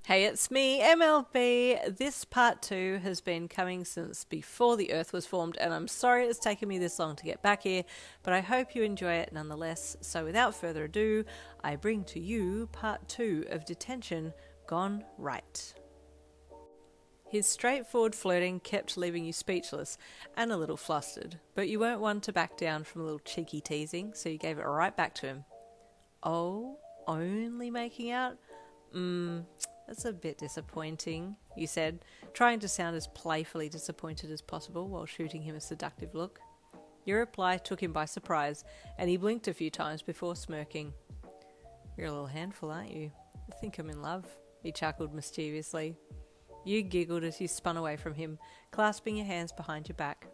Hey, it's me, MLB. This part 2 has been coming since before the Earth was formed, and I'm sorry it's taken me this long to get back here, but I hope you enjoy it nonetheless. So without further ado, I bring to you part 2 of Detention Gone Right. His straightforward flirting kept leaving you speechless and a little flustered, but you weren't one to back down from a little cheeky teasing, so you gave it right back to him. Oh, only making out? That's a bit disappointing, you said, trying to sound as playfully disappointed as possible while shooting him a seductive look. Your reply took him by surprise, and he blinked a few times before smirking. You're a little handful, aren't you? I think I'm in love, he chuckled mischievously. You giggled as you spun away from him, clasping your hands behind your back.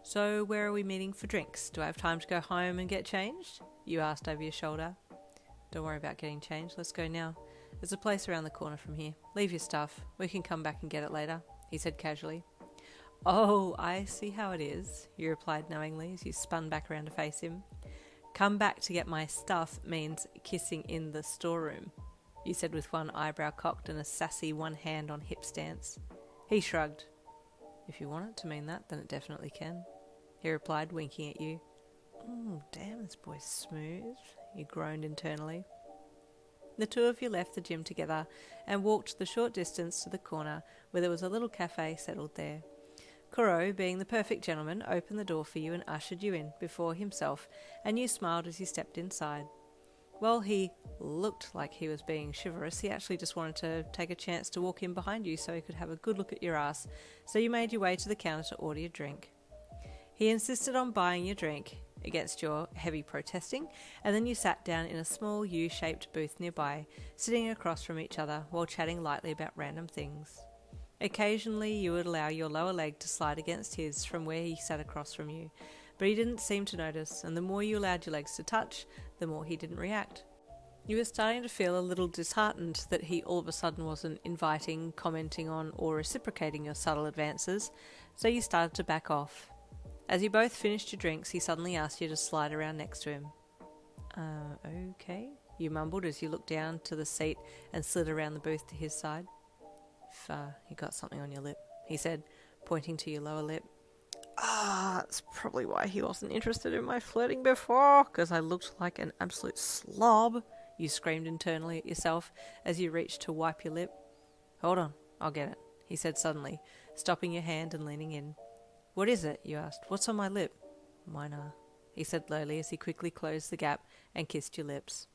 So where are we meeting for drinks? Do I have time to go home and get changed? You asked over your shoulder. Don't worry about getting changed, let's go now. There's a place around the corner from here. Leave your stuff. We can come back and get it later, he said casually. Oh, I see how it is, you replied knowingly as you spun back around to face him. Come back to get my stuff means kissing in the storeroom, you said with one eyebrow cocked and a sassy one hand on hip stance. He shrugged. If you want it to mean that, then it definitely can, he replied, winking at you. Damn, this boy's smooth, you groaned internally. The two of you left the gym together and walked the short distance to the corner where there was a little cafe settled there. Kuroo, being the perfect gentleman, opened the door for you and ushered you in before himself, and you smiled as you stepped inside. While he looked like he was being chivalrous, he actually just wanted to take a chance to walk in behind you so he could have a good look at your ass, so you made your way to the counter to order your drink. He insisted on buying your drink, against your heavy protesting, and then you sat down in a small U-shaped booth nearby, sitting across from each other while chatting lightly about random things. Occasionally you would allow your lower leg to slide against his from where he sat across from you, but he didn't seem to notice, and the more you allowed your legs to touch, the more he didn't react. You were starting to feel a little disheartened that he all of a sudden wasn't inviting, commenting on, or reciprocating your subtle advances, so you started to back off. As you both finished your drinks, he suddenly asked you to slide around next to him. Okay, you mumbled as you looked down to the seat and slid around the booth to his side. If you got something on your lip, he said, pointing to your lower lip. That's probably why he wasn't interested in my flirting before, because I looked like an absolute slob, you screamed internally at yourself as you reached to wipe your lip. Hold on, I'll get it, he said suddenly, stopping your hand and leaning in. What is it? You asked. What's on my lip? Mine are, he said lowly as he quickly closed the gap and kissed your lips.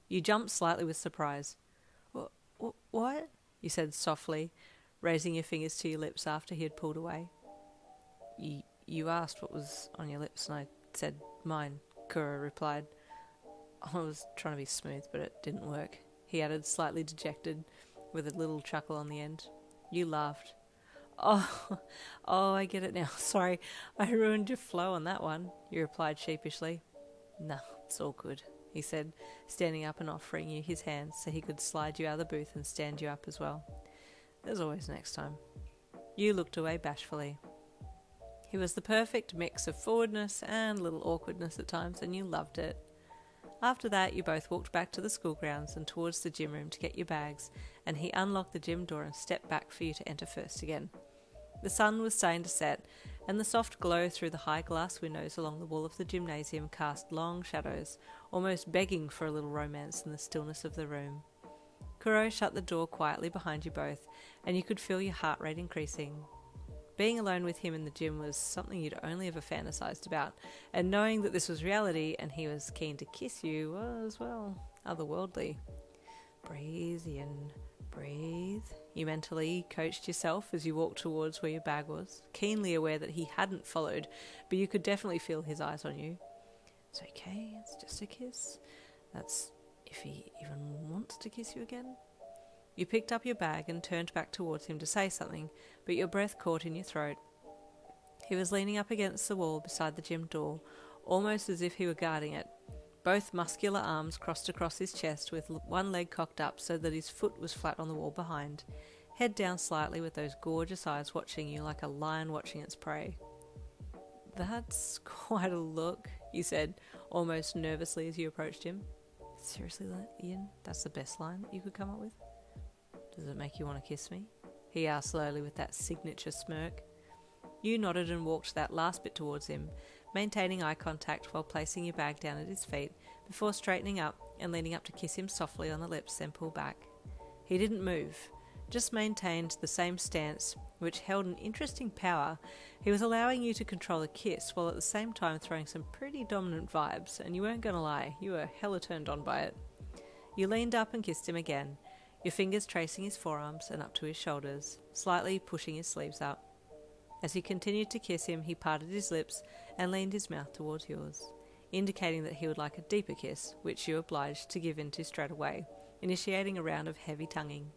You jumped slightly with surprise. What? You said softly, raising your fingers to your lips after he had pulled away. You asked what was on your lips and I said mine, Kuroo replied. I was trying to be smooth, but it didn't work, he added, slightly dejected, with a little chuckle on the end. You laughed. Oh, I get it now. Sorry, I ruined your flow on that one, you replied sheepishly. No, it's all good, he said, standing up and offering you his hand so he could slide you out of the booth and stand you up as well. There's always next time. You looked away bashfully. He was the perfect mix of forwardness and little awkwardness at times, and you loved it. After that, you both walked back to the school grounds and towards the gym room to get your bags, and he unlocked the gym door and stepped back for you to enter first again. The sun was starting to set, and the soft glow through the high glass windows along the wall of the gymnasium cast long shadows, almost begging for a little romance in the stillness of the room. Kuroo shut the door quietly behind you both, and you could feel your heart rate increasing. Being alone with him in the gym was something you'd only ever fantasized about, and knowing that this was reality and he was keen to kiss you was, well, otherworldly. Breathe in, breathe, you mentally coached yourself as you walked towards where your bag was, keenly aware that he hadn't followed, but you could definitely feel his eyes on you. It's okay, it's just a kiss. That's if he even wants to kiss you again. You picked up your bag and turned back towards him to say something, but your breath caught in your throat. He was leaning up against the wall beside the gym door, almost as if he were guarding it. Both muscular arms crossed across his chest with one leg cocked up so that his foot was flat on the wall behind, head down slightly with those gorgeous eyes watching you like a lion watching its prey. That's quite a look, you said, almost nervously as you approached him. Seriously, Ian, that's the best line that you could come up with? Does it make you want to kiss me? He asked slowly with that signature smirk. You nodded and walked that last bit towards him, maintaining eye contact while placing your bag down at his feet, before straightening up and leaning up to kiss him softly on the lips, then pull back. He didn't move, just maintained the same stance, which held an interesting power. He was allowing you to control a kiss, while at the same time throwing some pretty dominant vibes, and you weren't gonna lie, you were hella turned on by it. You leaned up and kissed him again, your fingers tracing his forearms and up to his shoulders, slightly pushing his sleeves up. As he continued to kiss him, he parted his lips and leaned his mouth towards yours, indicating that he would like a deeper kiss, which you obliged to give in to straight away, initiating a round of heavy tonguing.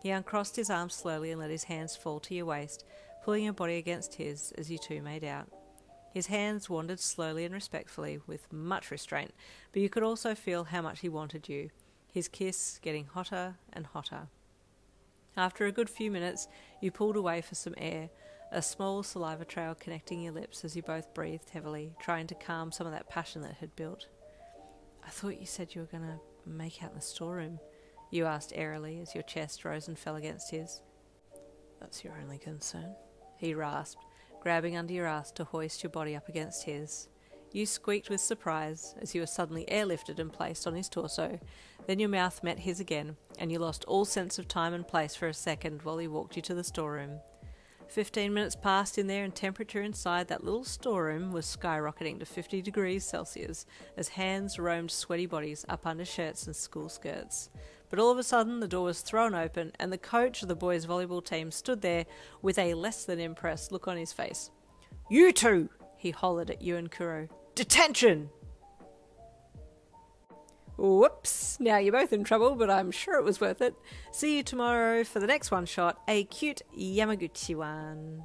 He uncrossed his arms slowly and let his hands fall to your waist, pulling your body against his as you two made out. His hands wandered slowly and respectfully, with much restraint, but you could also feel how much he wanted you, his kiss getting hotter and hotter. After a good few minutes, you pulled away for some air, a small saliva trail connecting your lips as you both breathed heavily, trying to calm some of that passion that had built. I thought you said you were going to make out in the storeroom, you asked airily as your chest rose and fell against his. That's your only concern, he rasped, grabbing under your ass to hoist your body up against his. You squeaked with surprise as you were suddenly airlifted and placed on his torso. Then your mouth met his again, and you lost all sense of time and place for a second while he walked you to the storeroom. 15 minutes passed in there, and temperature inside that little storeroom was skyrocketing to 50 degrees Celsius as hands roamed sweaty bodies up under shirts and school skirts. But all of a sudden the door was thrown open and the coach of the boys' volleyball team stood there with a less than impressed look on his face. You two! He hollered at you and Kuroo. Detention! Whoops, now you're both in trouble, but I'm sure it was worth it. See you tomorrow for the next one shot, a cute Yamaguchi one.